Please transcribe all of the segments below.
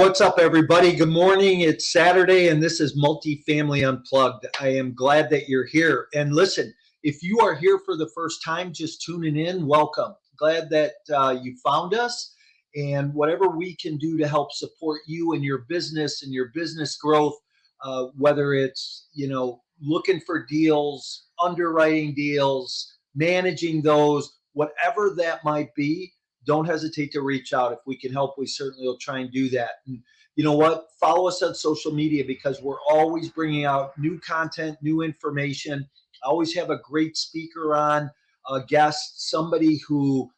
what's up, everybody? Good morning. It's Saturday, and this is Multifamily Unplugged. I am glad that you're here. And listen, if you are here for the first time, just tuning in, welcome. Glad that you found us, and whatever we can do to help support you and your business growth, whether it's looking for deals, underwriting deals, managing those, whatever that might be. Don't hesitate to reach out. If we can help, we certainly will try and do that. And you know what? Follow us on social media because we're always bringing out new content, new information. I always have a great speaker on, a guest, somebody who,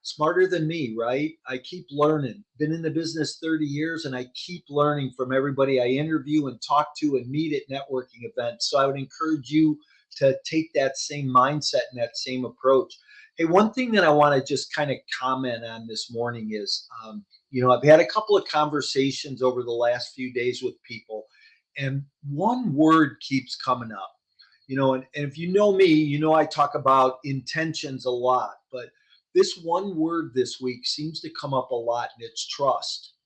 smarter than me, right? I keep learning. Been in the business 30 years and I keep learning from everybody I interview and talk to and meet at networking events. So I would encourage you to take that same mindset and that same approach. Hey, one thing that I want to just kind of comment on this morning is, I've had a couple of conversations over the last few days with people, and one word keeps coming up, and if you know me, I talk about intentions a lot, but this one word this week seems to come up a lot, and it's trust.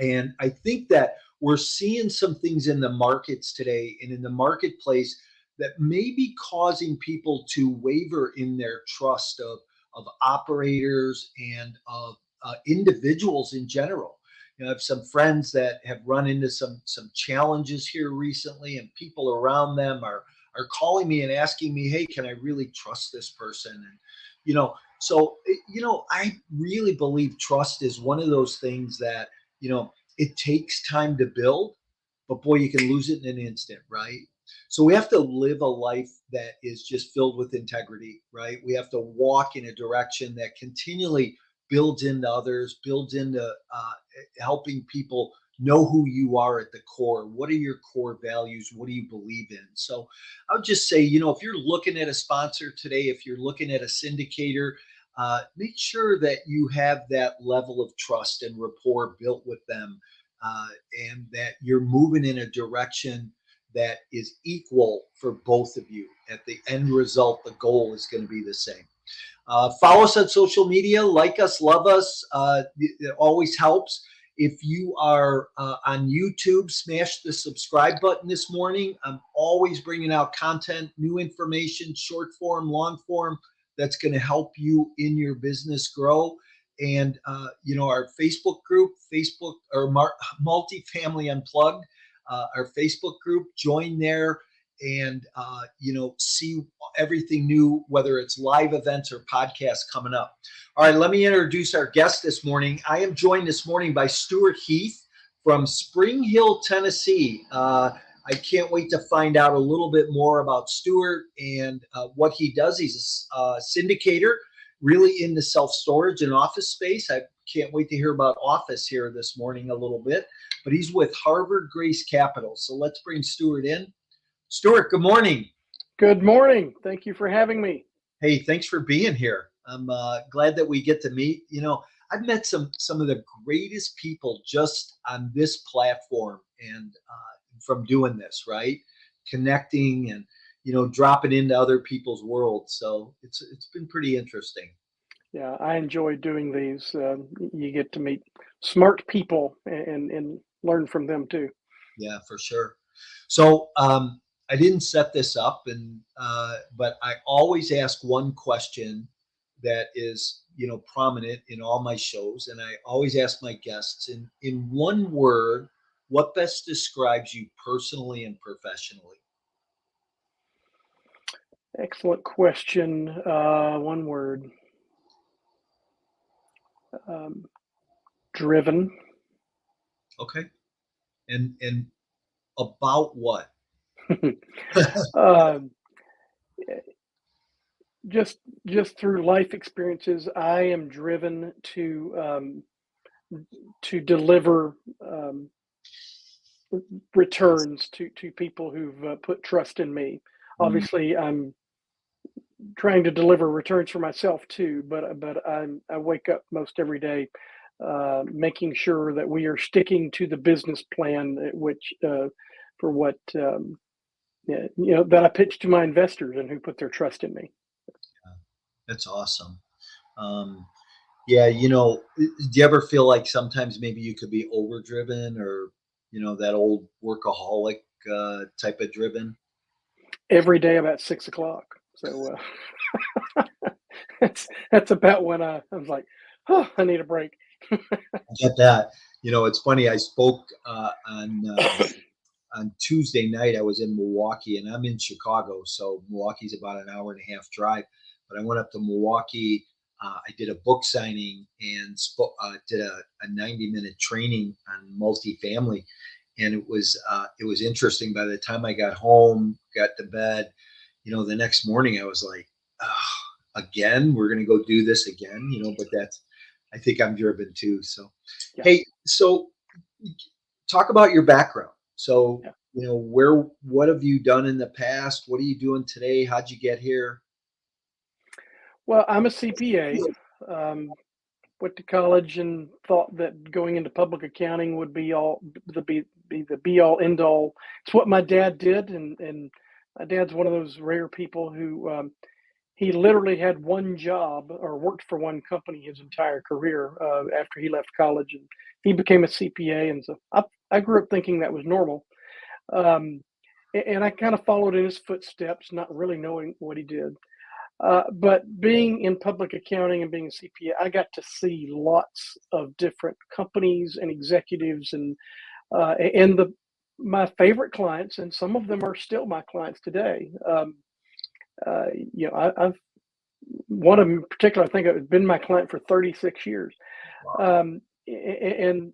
And I think that we're seeing some things in the markets today and in the marketplace that may be causing people to waver in their trust of operators and of individuals in general. I have some friends that have run into some challenges here recently, and people around them are calling me and asking me, "Hey, can I really trust this person?" And I really believe trust is one of those things that it takes time to build, but boy, you can lose it in an instant, right? So we have to live a life that is just filled with integrity, right? We have to walk in a direction that continually builds into others, builds into helping people know who you are at the core. What are your core values? What do you believe in? So I would just say, if you're looking at a sponsor today, if you're looking at a syndicator, make sure that you have that level of trust and rapport built with them, and that you're moving in a direction that is equal for both of you. At the end result, the goal is going to be the same. Follow us on social media, like us, love us. It always helps. If you are on YouTube, smash the subscribe button this morning. I'm always bringing out content, new information, short form, long form, that's going to help you in your business grow. And, our Facebook group, Multifamily Unplugged, our Facebook group, join there and, see everything new, whether it's live events or podcasts coming up. All right, let me introduce our guest this morning. I am joined this morning by Stewart Heath from Spring Hill, Tennessee. I can't wait to find out a little bit more about Stewart and what he does. He's a syndicator, really into self-storage and office space. I can't wait to hear about office here this morning a little bit, but he's with Harvard Grace Capital. So let's bring Stewart in. Stewart, good morning. Good morning. Thank you for having me. Hey, thanks for being here. I'm glad that we get to meet. I've met some of the greatest people just on this platform and from doing this, right? Connecting and, dropping into other people's worlds. So it's been pretty interesting. Yeah, I enjoy doing these. You get to meet smart people and learn from them too. Yeah, for sure. So I didn't set this up, but I always ask one question that is, prominent in all my shows, and I always ask my guests in one word, what best describes you personally and professionally? Excellent question. One word. Driven. Okay. And about what? Just through life experiences, I am driven to deliver returns to people who've put trust in me. Obviously, I'm trying to deliver returns for myself too, but I wake up most every day making sure that we are sticking to the business plan, which for what that I pitch to my investors and who put their trust in me. That's awesome. Yeah, do you ever feel like sometimes maybe you could be overdriven or, that old workaholic type of driven? Every day about 6 o'clock. So that's about when I was like, oh, I need a break. I get that. It's funny. I spoke on Tuesday night. I was in Milwaukee, and I'm in Chicago, so Milwaukee's about an hour and a half drive. But I went up to Milwaukee. I did a book signing and did a 90-minute training on multifamily, and it was interesting. By the time I got home, got to bed, the next morning I was like, oh, again, we're going to go do this again, but I think I'm driven too. So, Yeah, hey, so talk about your background. So, yeah. what have you done in the past? What are you doing today? How'd you get here? Well, I'm a CPA. Um, Went to college and thought that going into public accounting would be the be all end all. It's what my dad did, and my dad's one of those rare people who he literally had one job or worked for one company his entire career after he left college, and he became a CPA. And so I grew up thinking that was normal, um, and I kind of followed in his footsteps, not really knowing what he did. But being in public accounting and being a CPA, I got to see lots of different companies and executives, and the my favorite clients, and some of them are still my clients today. I've one of them in particular, I think it's been my client for 36 years. Wow. And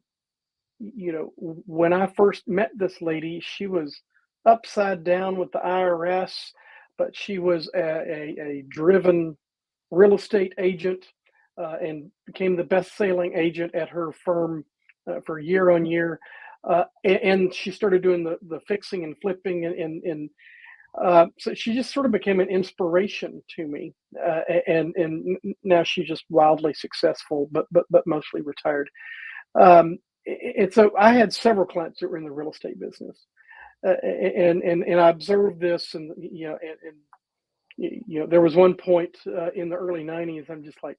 when I first met this lady, she was upside down with the IRS, but she was a driven real estate agent, and became the best-selling agent at her firm for year on year. And she started doing the fixing and flipping, and so she just sort of became an inspiration to me. And now she's just wildly successful, but mostly retired. Um, and so I had several clients that were in the real estate business, and I observed this, and there was one point in the early '90s. I'm just like,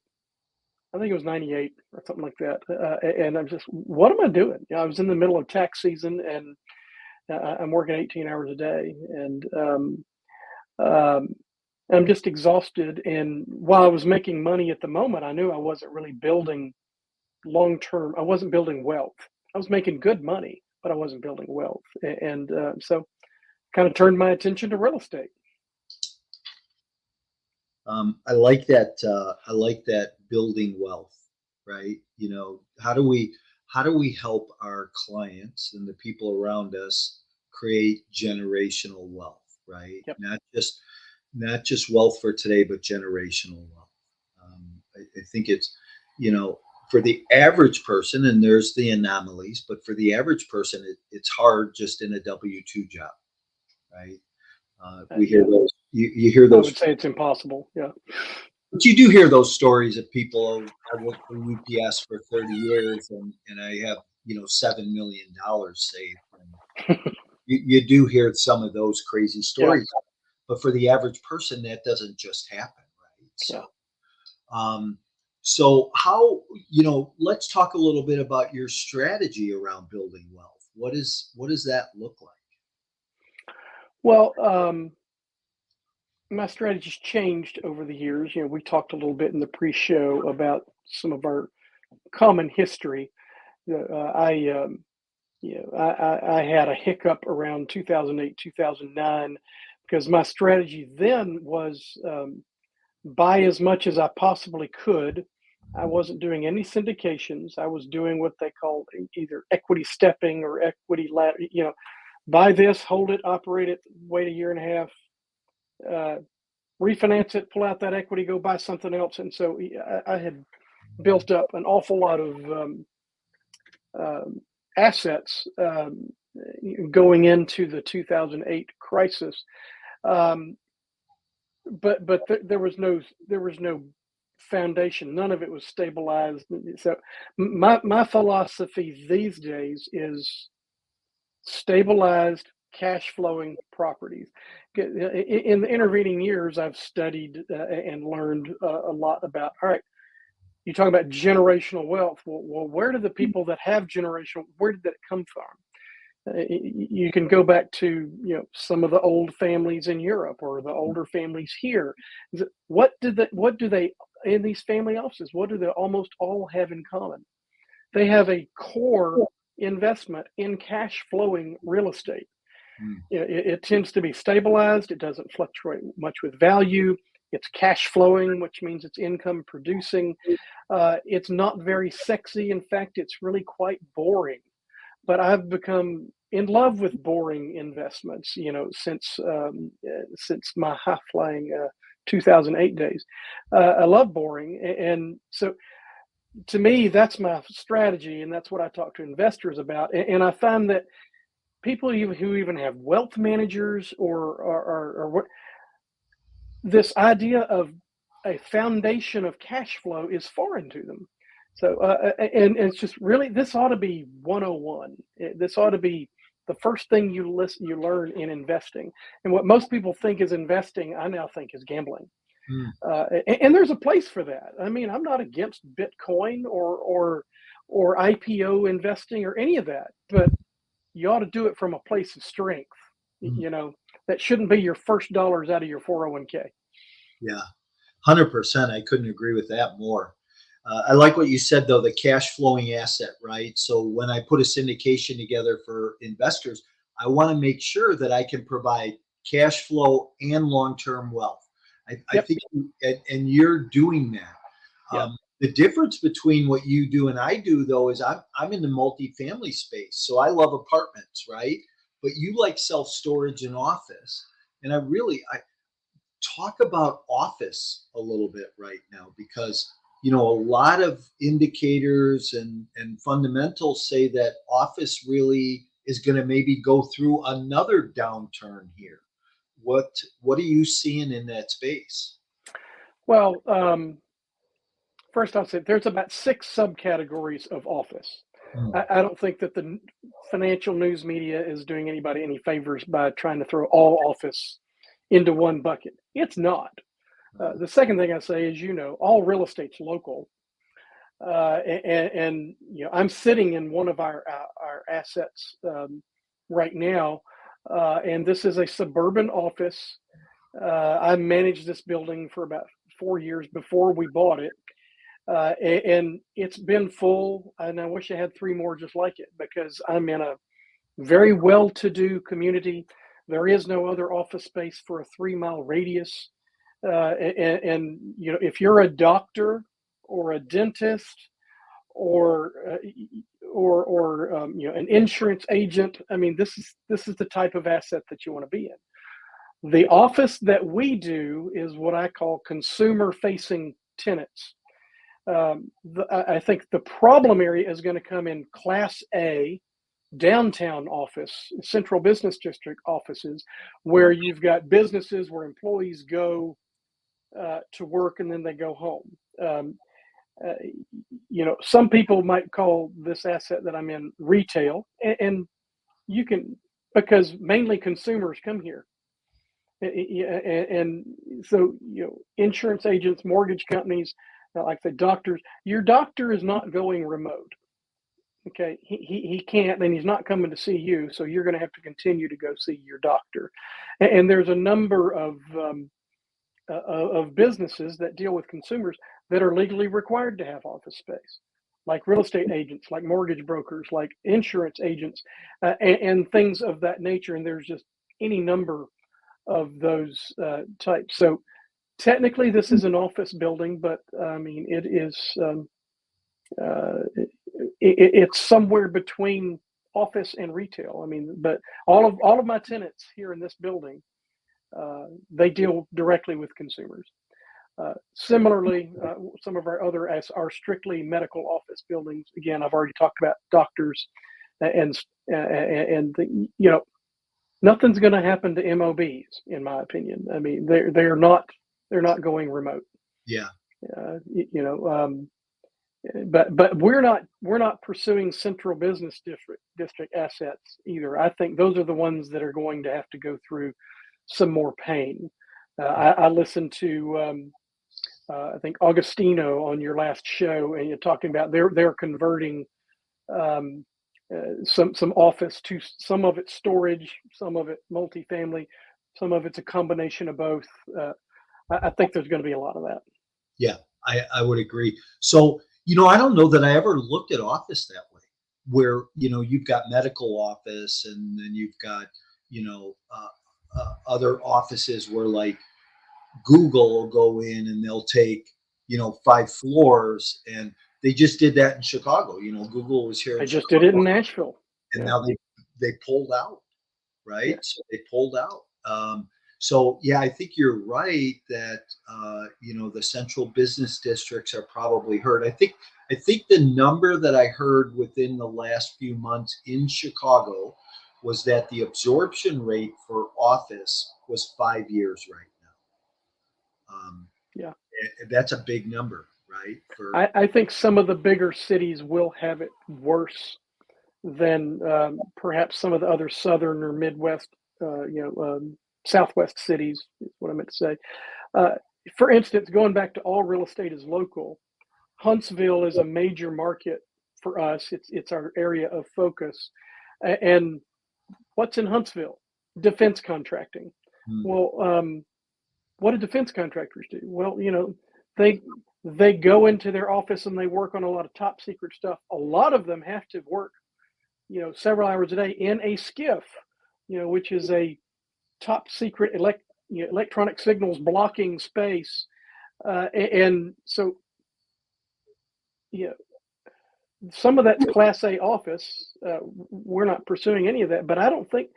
I think it was '98 or something like that, and I'm just, what am I doing? I was in the middle of tax season, and I'm working 18 hours a day, and um, I'm just exhausted. And while I was making money at the moment, I knew I wasn't really building long term. I wasn't building wealth. I was making good money, but I wasn't building wealth, and so kind of turned my attention to real estate. I like that. I like that building wealth, right? How do we help our clients and the people around us create generational wealth, right? Yep. Not just wealth for today, but generational wealth. I think it's, you know, for the average person, and there's the anomalies, but for the average person, it's hard just in a W-2 job, right? We hear Yeah, those. You hear I those, would say it's impossible. Yeah. but you do hear those stories of people. I worked for UPS for 30 years, and I have $7 million saved. And you do hear some of those crazy Yeah. stories, but for the average person, that doesn't just happen, right? Yeah. Um, so let's talk a little bit about your strategy around building wealth. What does that look like? Well, my strategy's changed over the years. We talked a little bit in the pre-show about some of our common history. I had a hiccup around 2008, 2009, because my strategy then was buy as much as I possibly could. I wasn't doing any syndications. I was doing what they call either equity stepping or equity ladder. Buy this, hold it, operate it, wait a year and a half, uh, refinance it, pull out that equity, go buy something else. And so I had built up an awful lot of um, assets going into the 2008 crisis. Um, but there was no foundation. None of it was stabilized. So my philosophy these days is stabilized cash flowing properties. In the intervening years, I've studied and learned a lot about, all right, you talk about generational wealth. Well, where do the people that have generational, where did that come from? You can go back to some of the old families in Europe or the older families here. What do they in these family offices? What do they almost all have in common? They have a core investment in cash flowing real estate. Mm. It tends to be stabilized. It doesn't fluctuate much with value. It's cash flowing, which means it's income producing. It's not very sexy. In fact, it's really quite boring. But I've become in love with boring investments, since my high flying 2008 days. I love boring, and so to me, that's my strategy, and that's what I talk to investors about. And I find that people who even have wealth managers or what this idea of a foundation of cash flow is foreign to them. So, and it's just really, this ought to be 101. This ought to be the first thing you learn in investing. And what most people think is investing, I now think is gambling. Mm. And there's a place for that. I mean, I'm not against Bitcoin or IPO investing or any of that, but you ought to do it from a place of strength. Mm. That shouldn't be your first dollars out of your 401k. Yeah, 100%. I couldn't agree with that more. I like what you said, though, the cash flowing asset, right? So when I put a syndication together for investors, I want to make sure that I can provide cash flow and long-term wealth. I Yep. think, and you're doing that. Yep. The difference between what you do and I do, though, is I'm in the multifamily space. So I love apartments, right? But you like self-storage and office. And I talk about office a little bit right now because a lot of indicators and fundamentals say that office really is going to maybe go through another downturn here. What are you seeing in that space? Well, first I'll say there's about 6 subcategories of office. Hmm. I don't think that the financial news media is doing anybody any favors by trying to throw all office into one bucket. It's not. The second thing I say is, all real estate's local. And I'm sitting in one of our assets right now, and this is a suburban office. I managed this building for about 4 years before we bought it, and it's been full. And I wish I had 3 more just like it because I'm in a very well-to-do community. There is no other office space for a 3-mile radius, and if you're a doctor or a dentist or an insurance agent, I mean, this is the type of asset that you want to be in. The office that we do is what I call consumer-facing tenants. I think the problem area is going to come in Class A downtown office, central business district offices, where you've got businesses where employees go to work and then they go home. Uh, some people might call this asset that I'm in retail, and you can, because mainly consumers come here. And so, insurance agents, mortgage companies, like the doctors, your doctor is not going remote. Okay, he can't, and he's not coming to see you, so you're going to have to continue to go see your doctor. And there's a number of businesses that deal with consumers that are legally required to have office space, like real estate agents, like mortgage brokers, like insurance agents, and things of that nature. And there's just any number of those types. So technically, this is an office building, but I mean, it is. It's somewhere between office and retail. I mean, but all of my tenants here in this building, they deal directly with consumers. Similarly, some of our other are strictly medical office buildings. Again, I've already talked about doctors, and nothing's going to happen to MOBs, in my opinion. I mean, they're not going remote. Yeah. Uh, you know, um, but we're not pursuing central business district assets either. I think those are the ones that are going to have to go through some more pain. I listen to I think Augustino on your last show, and you're talking about they're converting um, some office to some of it storage, some of it multifamily, some of it's a combination of both. Uh, I think there's going to be a lot of that. Yeah, I would agree. So, I don't know that I ever looked at office that way, where, you've got medical office and then you've got, other offices where like Google will go in and they'll take, 5 floors, and they just did that in Chicago. Google was here in They just did it Chicago, in Nashville. and Yeah, now they pulled out, right? yeah. So they pulled out. So yeah, I think you're right that the central business districts are probably hurt. I think the number that I heard within the last few months in Chicago was that the absorption rate for office was 5 years right now. Yeah. That's a big number, right? For I think some of the bigger cities will have it worse than perhaps some of the other southern or Midwest, Southwest cities, is what I meant to say. Uh, for instance, going back to all real estate is local, Huntsville is a major market for us. It's our area of focus. And what's in Huntsville? Defense contracting. mm, Well, what do defense contractors do? Well, they they go into their office and they work on a lot of top secret stuff. A lot of them have to work, several hours a day in a skiff, which is a top secret electronic signals blocking space. And so, yeah, some of that's Class A office. We're not pursuing any of that, but I don't think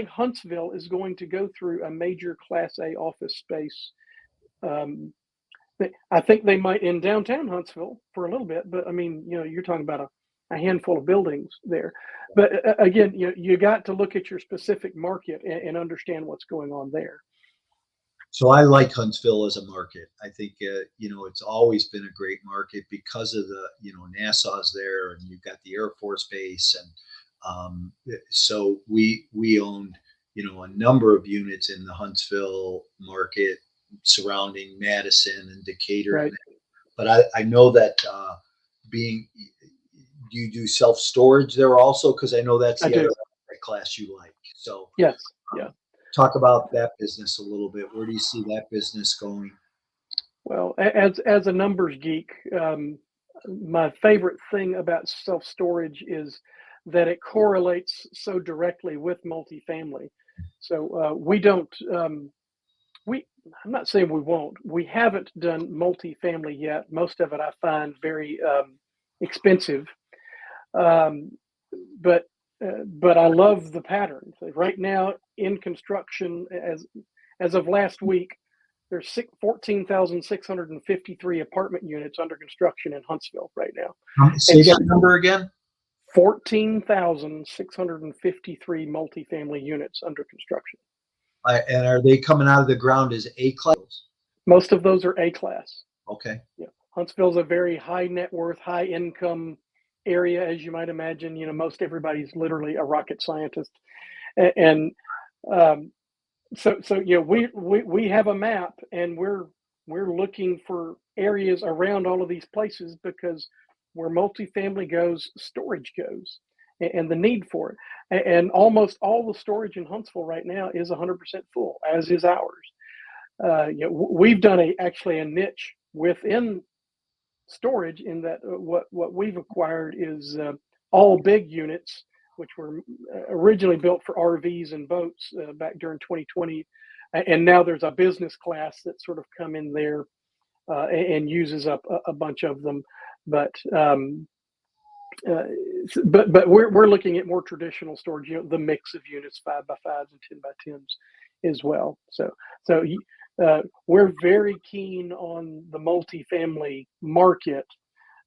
Huntsville is going to go through a major Class A office space. Um, I think they might in downtown Huntsville for a little bit, but I mean, you're talking about a handful of buildings there. But again, you got to look at your specific market and understand what's going on there. So I like Huntsville as a market. I think it's always been a great market because of the NASA's there, and you've got the Air Force Base, and so we owned a number of units in the Huntsville market surrounding Madison and Decatur, Right. and but I know that being do you do self storage there also, because I know that's I the other do. class you like. So Yes. um, Yeah. talk about that business a little bit. Where do you see that business going? Well, as a numbers geek, my favorite thing about self storage is that it correlates so directly with multifamily. So we don't. We I'm not saying we won't. We haven't done multifamily yet. Most of it I find very expensive. Um, but I love the pattern. So right now in construction, as of last week, there's 14,653 apartment units under construction in Huntsville right now, Say and that number again. 14,653 multifamily units under construction. And are they coming out of the ground as A class? Most of those are A class. Okay. Yeah, Huntsville's a very high net worth, high income area, as you might imagine. Most everybody's literally a rocket scientist, and um, so we have a map, and we're looking for areas around all of these places because where multifamily goes, storage goes, and the need for it. And almost all the storage in Huntsville right now is 100% full, as is ours. We've done actually a niche within storage in that what we've acquired is all big units, which were originally built for RVs and boats back during 2020, and now there's a business class that sort of come in there and uses up a bunch of them. But uh, but we're looking at more traditional storage, the mix of units, 5x5s and 10x10s as well. So we're very keen on the multifamily market,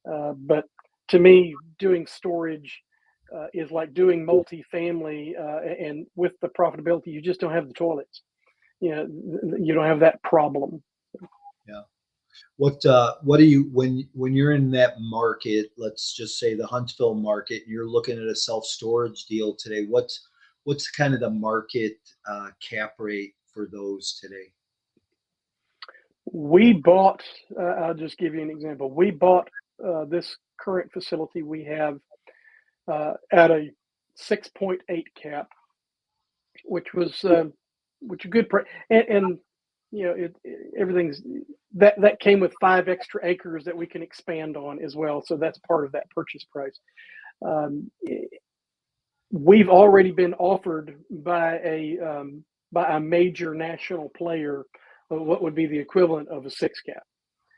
but to me, doing storage is like doing multifamily, and with the profitability, you just don't have the toilets. You don't have that problem. Yeah. What do you when you're in that market, let's just say the Huntsville market, and you're looking at a self storage deal today, what's kind of the market cap rate for those today? We bought, I'll just give you an example. We bought this current facility we have at a 6.8 cap, which was which a good price, and you know everything's that came with 5 extra acres that we can expand on as well. So that's part of that purchase price. Um, we've already been offered by a major national player what would be the equivalent of a 6 cap.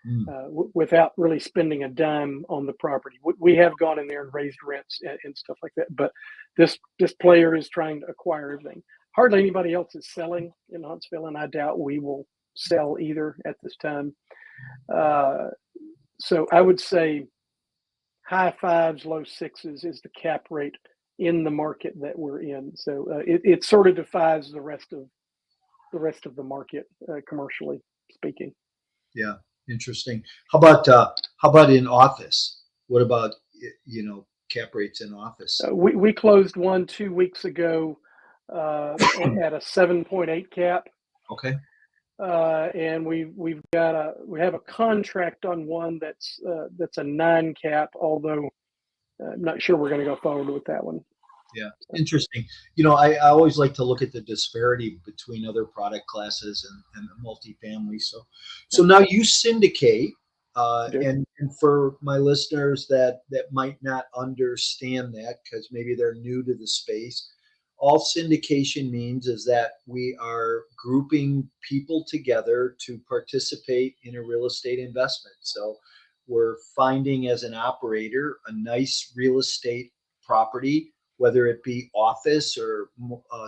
Mm. Without really spending a dime on the property. We have gone in there and raised rents and stuff like that, but this player is trying to acquire everything. Hardly anybody else is selling in Huntsville, and I doubt we will sell either at this time. Uh, so I would say high fives, low sixes is the cap rate in the market that we're in. So it sort of defies the rest of the market, commercially speaking. Yeah, interesting. How about in office? What about cap rates in office? We closed one 2 weeks ago at a 7.8 cap, Okay. and we have a contract on one that's a 9 cap. Although I'm not sure we're going to go forward with that one. Yeah, interesting. I always like to look at the disparity between other product classes and the multifamily. So now you syndicate, Do. and for my listeners that might not understand that because maybe they're new to the space, all syndication means is that we are grouping people together to participate in a real estate investment. So we're finding as an operator a nice real estate property, whether it be office or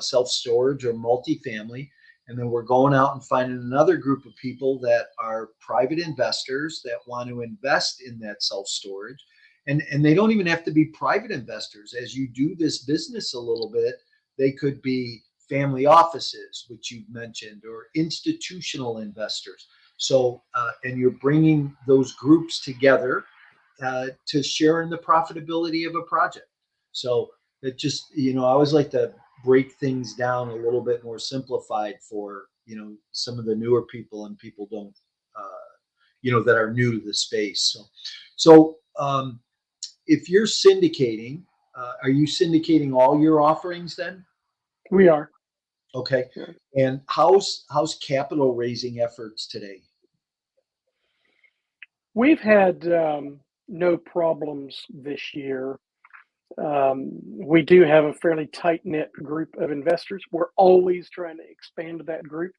self-storage or multifamily. And then we're going out and finding another group of people that are private investors that want to invest in that self-storage. And they don't even have to be private investors. As you do this business a little bit, they could be family offices, which you've mentioned, or institutional investors. So, and you're bringing those groups together to share in the profitability of a project. So it just, I always like to break things down a little bit more simplified for, some of the newer people and people don't, that are new to the space. So if you're syndicating, are you syndicating all your offerings then? We are. Okay. Yeah. And how's capital raising efforts today? We've had no problems this year. We do have a fairly tight knit group of investors. We're always trying to expand that group.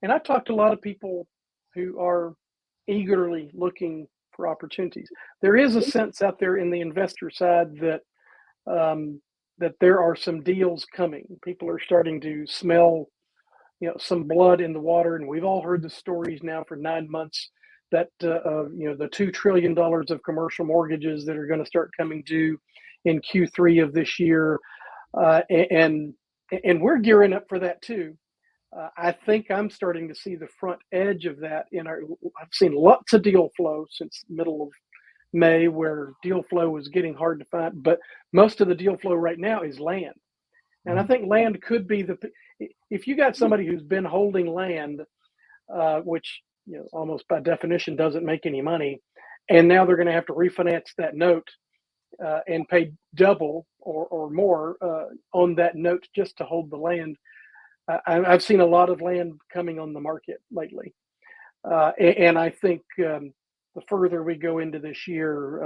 And I've talked to a lot of people who are eagerly looking for opportunities. There is a sense out there in the investor side that there are some deals coming. People are starting to smell, some blood in the water, and we've all heard the stories now for 9 months that the $2 trillion of commercial mortgages that are going to start coming due in Q3 of this year, and we're gearing up for that too. I think I'm starting to see the front edge of that I've seen lots of deal flow since the middle of May, where deal flow was getting hard to find, but most of the deal flow right now is land. And I think land could be if you got somebody who's been holding land, which almost by definition doesn't make any money, and now they're going to have to refinance that note and pay double or more on that note just to hold the land. I've seen a lot of land coming on the market lately, and I think the further we go into this year,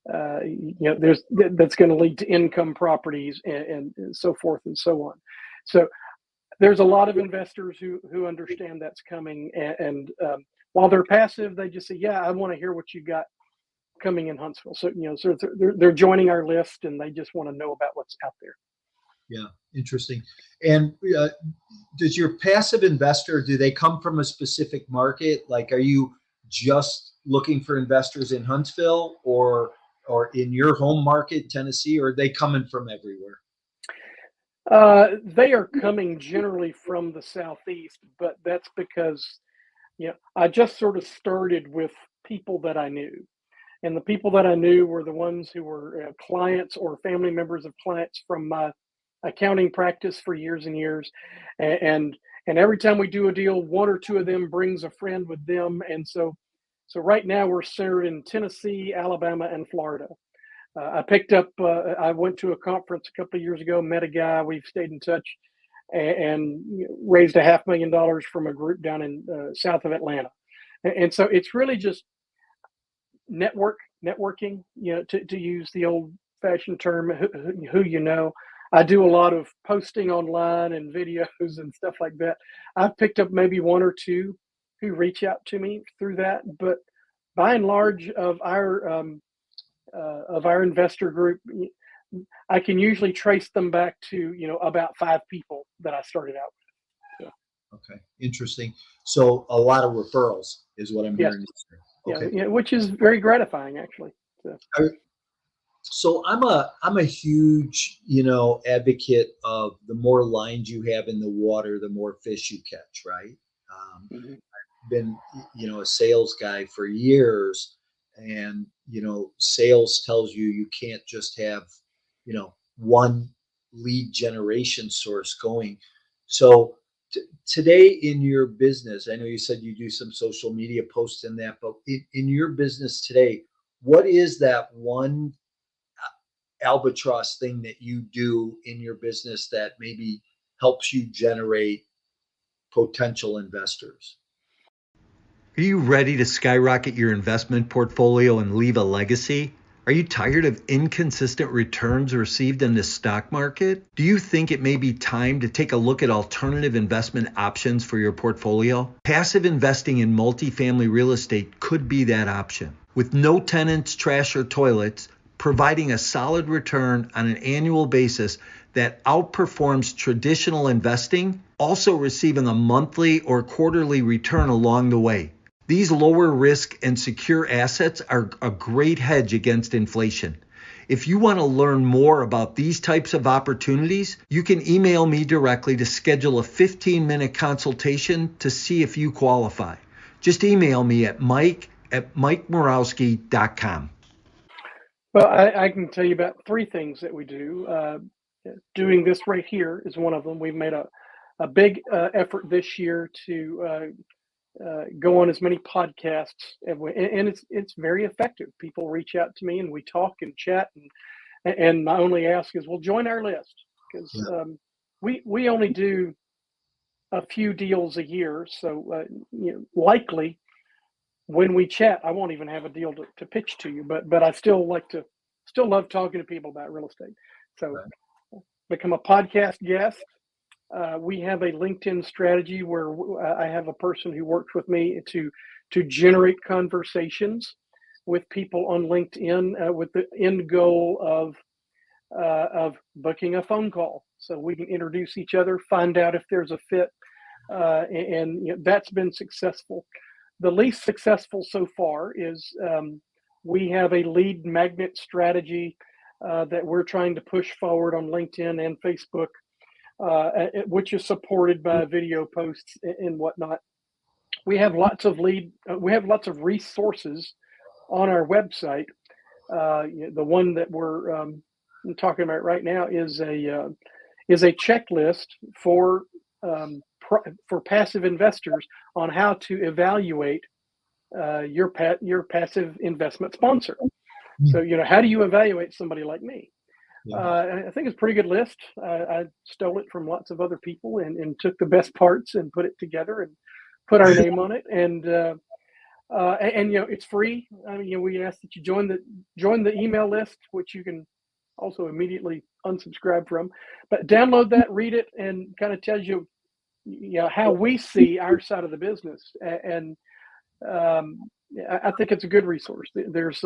that's going to lead to income properties and so forth and so on. So there's a lot of investors who understand that's coming, and while they're passive, they just say, "Yeah, I want to hear what you got coming in Huntsville." So so they're joining our list, and they just want to know about what's out there. Yeah, interesting. And does your passive investor, do they come from a specific market? Like, are you just looking for investors in Huntsville or in your home market, Tennessee, or are they coming from everywhere? They are coming generally from the southeast, but that's because I just sort of started with people that I knew, and the people that I knew were the ones who were clients or family members of clients from my accounting practice for years and years, and and every time we do a deal, one or two of them brings a friend with them, and so right now we're centered in Tennessee, Alabama, and Florida. I picked up. I went to a conference a couple of years ago, met a guy. We've stayed in touch, and raised $500,000 from a group down in south of Atlanta. And so it's really just networking. To use the old fashioned term, who you know. I do a lot of posting online and videos and stuff like that. I've picked up maybe one or two who reach out to me through that, but by and large of our investor group, I can usually trace them back to about 5 people that I started out with. So, Okay, interesting. So a lot of referrals is what I'm yes, hearing. yeah, Okay. yeah, which is very gratifying actually. So, So I'm a huge, advocate of the more lines you have in the water, the more fish you catch, right? mhm. Been, a sales guy for years, and sales tells you you can't just have, one lead generation source going. So today in your business, I know you said you do some social media posts in that, but in your business today, what is that one albatross thing that you do in your business that maybe helps you generate potential investors? Are you ready to skyrocket your investment portfolio and leave a legacy? Are you tired of inconsistent returns received in the stock market? Do you think it may be time to take a look at alternative investment options for your portfolio? Passive investing in multifamily real estate could be that option. With no tenants, trash, or toilets, providing a solid return on an annual basis that outperforms traditional investing, also receiving a monthly or quarterly return along the way. These lower risk and secure assets are a great hedge against inflation. If you want to learn more about these types of opportunities, you can email me directly to schedule a 15-minute consultation to see if you qualify. Just email me at mike@mikemorawski.com. Well, I can tell you about 3 things that we do. Doing this right here is one of them. We've made a big effort this year to go on as many podcasts, and it's very effective. People reach out to me and we talk and chat, and my only ask is, well, join our list, because Yeah. we only do a few deals a year, so likely when we chat, I won't even have a deal to pitch to you, but I still love talking to people about real estate. So Right. become a podcast guest. We have a LinkedIn strategy where I have a person who works with me to generate conversations with people on LinkedIn, with the end goal of booking a phone call so we can introduce each other, find out if there's a fit, and that's been successful. The least successful so far is we have a lead magnet strategy that we're trying to push forward on LinkedIn and Facebook, which is supported by video posts and whatnot. We have lots of we have lots of resources on our website. The one that we're talking about right now is a checklist for for passive investors on how to evaluate your passive investment sponsor. So how do you evaluate somebody like me? Yeah. I think it's a pretty good list. I stole it from lots of other people and took the best parts and put it together and put our name on it. And it's free. I mean, we ask that you join the email list, which you can also immediately unsubscribe from. But download that, read it, and kind of tells you, how we see our side of the business. And I think it's a good resource. There's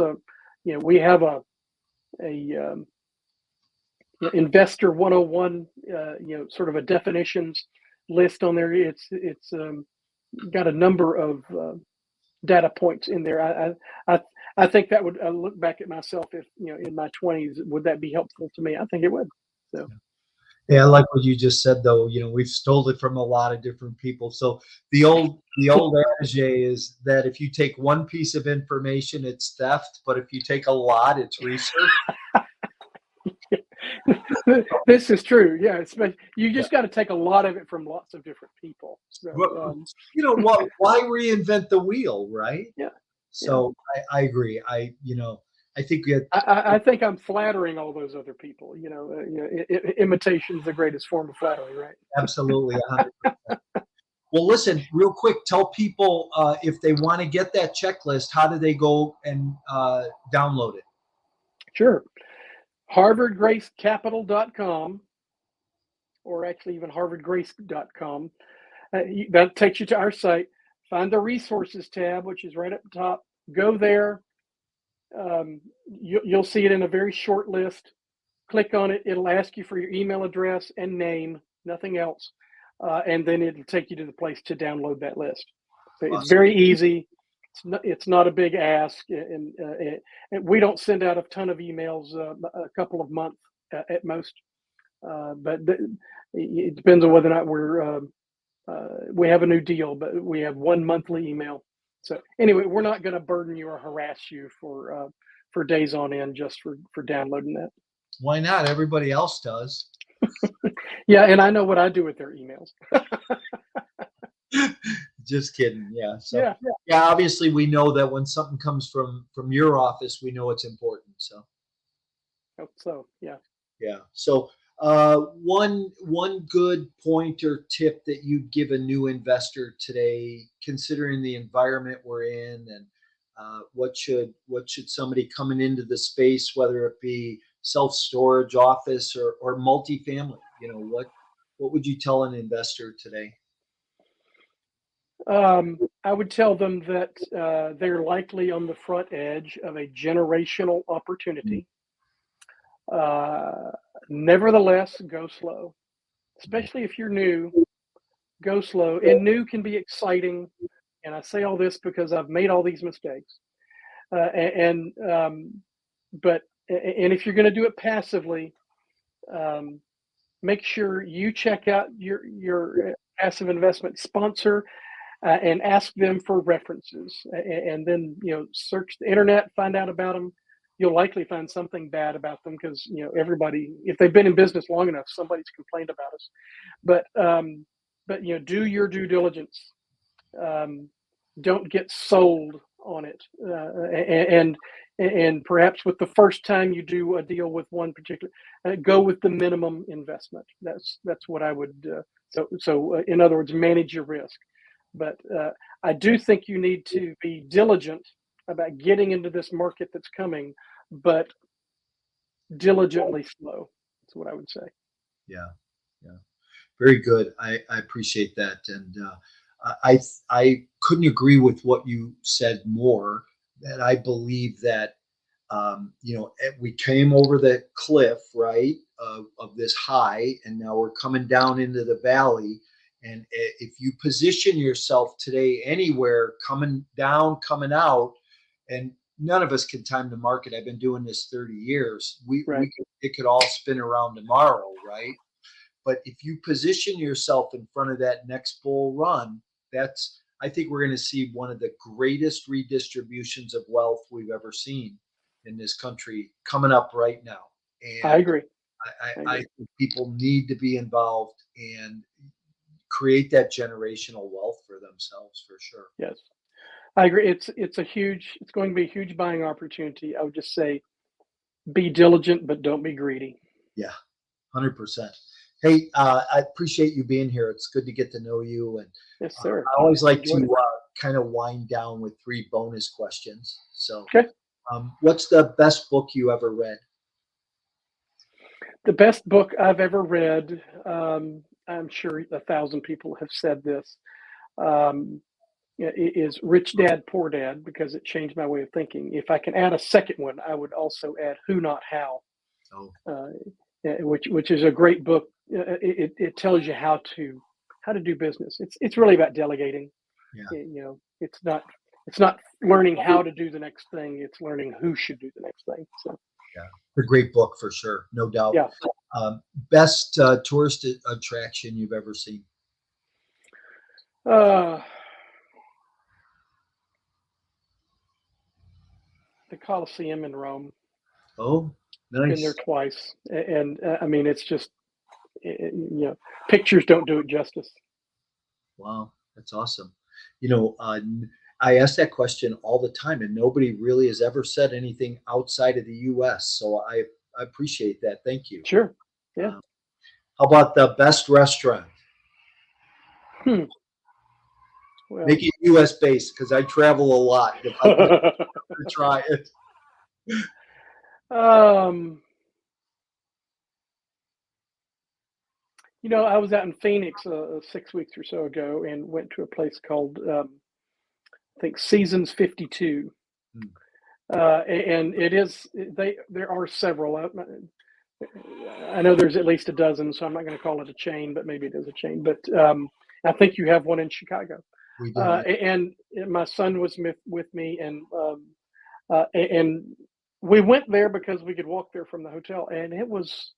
we have a investor 101 sort of a definitions list on there. It's got a number of data points in there. I think that would look back at myself, if in my 20s, would that be helpful to me? I think it would. So Yeah, I like what you just said, though. We've stole it from a lot of different people. So the old adage is that if you take one piece of information, it's theft, but if you take a lot, it's research. This is true. Yeah, you just got to take a lot of it from lots of different people. So, What? Why reinvent the wheel, right? yeah, yeah. So I agree. I think we had, I think I'm flattering all those other people. Imitation is the greatest form of flattery, right? absolutely 100%. Well, listen, real quick, tell people if they want to get that checklist, how do they go and download it? Sure. HarvardGraceCapital.com, or actually even HarvardGrace.com. That takes you to our site. Find the resources tab, which is right up top. Go there. You'll see it in a very short list. Click on it. It'll ask you for your email address and name, nothing else. And then it'll take you to the place to download that list. So it's very easy. It's not a big ask. And we don't send out a ton of emails, a couple of months at most. But it depends on whether or not we have a new deal, but we have one monthly email. So anyway, we're not going to burden you or harass you for days on end just for downloading that. Why not? Everybody else does. Yeah, and I know what I do with their emails. Just kidding. Yeah. So Yeah. obviously we know that when something comes from your office, we know it's important. So Hope so, yeah. yeah. So one good point or tip that you'd give a new investor today, considering the environment we're in, and what should somebody coming into the space, whether it be self-storage, office, or multifamily, what would you tell an investor today? I would tell them that they're likely on the front edge of a generational opportunity. Nevertheless, go slow, especially if you're new. Go slow, and new can be exciting. And I say all this because I've made all these mistakes. But if you're going to do it passively, make sure you check out your passive investment sponsor and ask them for references, and then search the internet, find out about them. You'll likely find something bad about them because everybody, if they've been in business long enough, somebody's complained about us. But do your due diligence. Don't get sold on it, and perhaps with the first time you do a deal with one particular, go with the minimum investment. That's what I would. So in other words, manage your risk. But I do think you need to be diligent about getting into this market that's coming, but diligently slow. That's what I would say. Yeah. Very good. I appreciate that. And I couldn't agree with what you said more, that I believe that, we came over the cliff, right, of this high, and now we're coming down into the valley. And if you position yourself today anywhere, coming down, coming out, and none of us can time the market. I've been doing this 30 years. It could all spin around tomorrow, right? But if you position yourself in front of that next bull run, I think we're going to see one of the greatest redistributions of wealth we've ever seen in this country coming up right now. And I agree. I think people need to be involved and create that generational wealth for themselves, for sure. Yes, I agree. It's going to be a huge buying opportunity. I would just say, be diligent, but don't be greedy. Yeah, 100%. Hey, I appreciate you being here. It's good to get to know you. And yes, sir. I always like to kind of wind down with 3 bonus questions. So, okay. What's the best book you ever read? The best book I've ever read, I'm sure 1,000 people have said this, is Rich Dad, Poor Dad, because it changed my way of thinking. If I can add a second one, I would also add Who Not How, which is a great book. It tells you how to do business. It's really about delegating. Yeah. It's not learning how to do the next thing. It's learning who should do the next thing. So yeah, it's a great book for sure, no doubt. Yeah. Best tourist attraction you've ever seen? The Colosseum in Rome. Oh, Been there Nice. twice, and I mean, it's just pictures don't do it justice. Wow, that's awesome. You know, I ask that question all the time, and nobody really has ever said anything outside of the U.S. So I appreciate that. Thank you. Sure, yeah. Um, how about the best restaurant? Hmm. Well, Make it U.S. based because I travel a lot. If I get to try it, um, I was out in Phoenix 6 weeks or so ago and went to a place called I think Seasons 52. Hmm. And it is there are several. I know there's at least a dozen, so I'm not going to call it a chain, but maybe it is a chain. But I think you have one in Chicago. We do. And my son was with me, and we went there because we could walk there from the hotel, and it was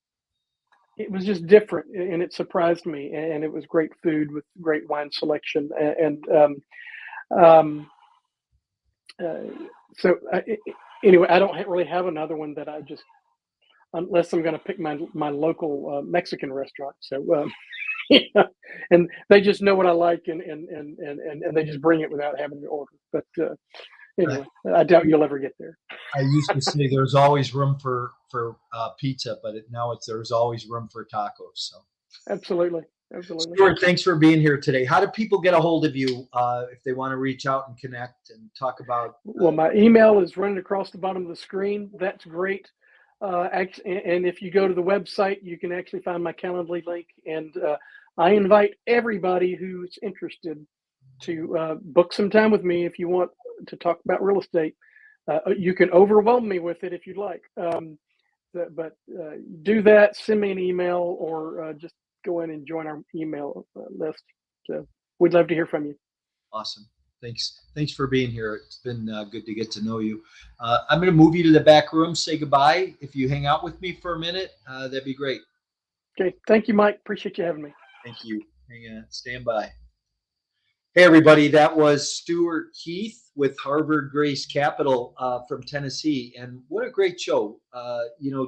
just different, and it surprised me, and it was great food with great wine selection, and um, uh, so anyway, I don't really have another one that I just unless I'm going to pick my local Mexican restaurant. So yeah, and they just know what I like, and they just bring it without having to order. But I, anyway, I doubt you'll ever get there. I used to say there's always room for pizza, but now there's always room for tacos. So. Absolutely, absolutely. Stewart, thanks for being here today. How do people get a hold of you if they want to reach out and connect and talk about? Well, my email is running across the bottom of the screen. That's great. And if you go to the website, you can actually find my Calendly link. And I invite everybody who's interested to book some time with me if you want to talk about real estate. You can overwhelm me with it if you'd like. But do that, send me an email, or just go in and join our email list. So we'd love to hear from you. Awesome. Thanks for being here. It's been good to get to know you. I'm going to move you to the back room. Say goodbye. If you hang out with me for a minute, that'd be great. Okay. Thank you, Mike. Appreciate you having me. Thank you. Hang on. Stand by. Hey, everybody. That was Stewart Heath with Harvard Grace Capital from Tennessee. And what a great show.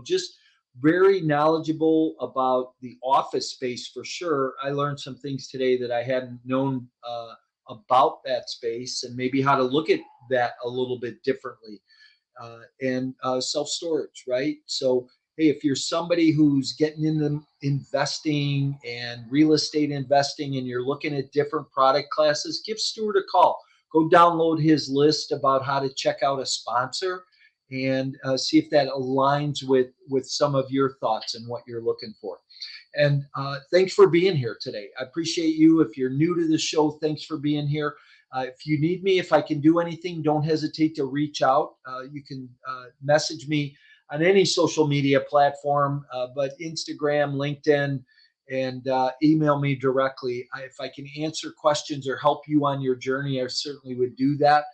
Just very knowledgeable about the office space for sure. I learned some things today that I hadn't known about that space and maybe how to look at that a little bit differently. And self-storage, right? So, hey, if you're somebody who's getting into investing and real estate investing and you're looking at different product classes, give Stewart a call. Go download his list about how to check out a sponsor and see if that aligns with some of your thoughts and what you're looking for. And thanks for being here today. I appreciate you. If you're new to the show, thanks for being here. If you need me, if I can do anything, don't hesitate to reach out. You can message me on any social media platform, but Instagram, LinkedIn, and email me directly. If I can answer questions or help you on your journey, I certainly would do that.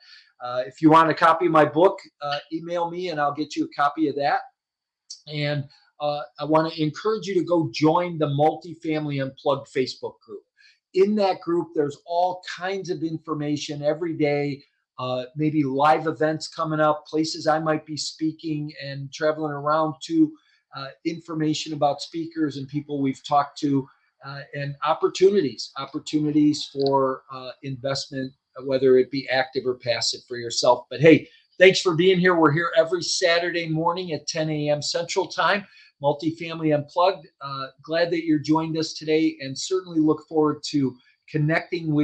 If you want a copy of my book, email me and I'll get you a copy of that. And I want to encourage you to go join the Multifamily Unplugged Facebook group. In that group, there's all kinds of information every day, maybe live events coming up, places I might be speaking and traveling around to, information about speakers and people we've talked to, and opportunities for investment, whether it be active or passive for yourself. But hey, thanks for being here. We're here every Saturday morning at 10 a.m. Central Time. Multifamily Unplugged. Glad that you joined us today and certainly look forward to connecting with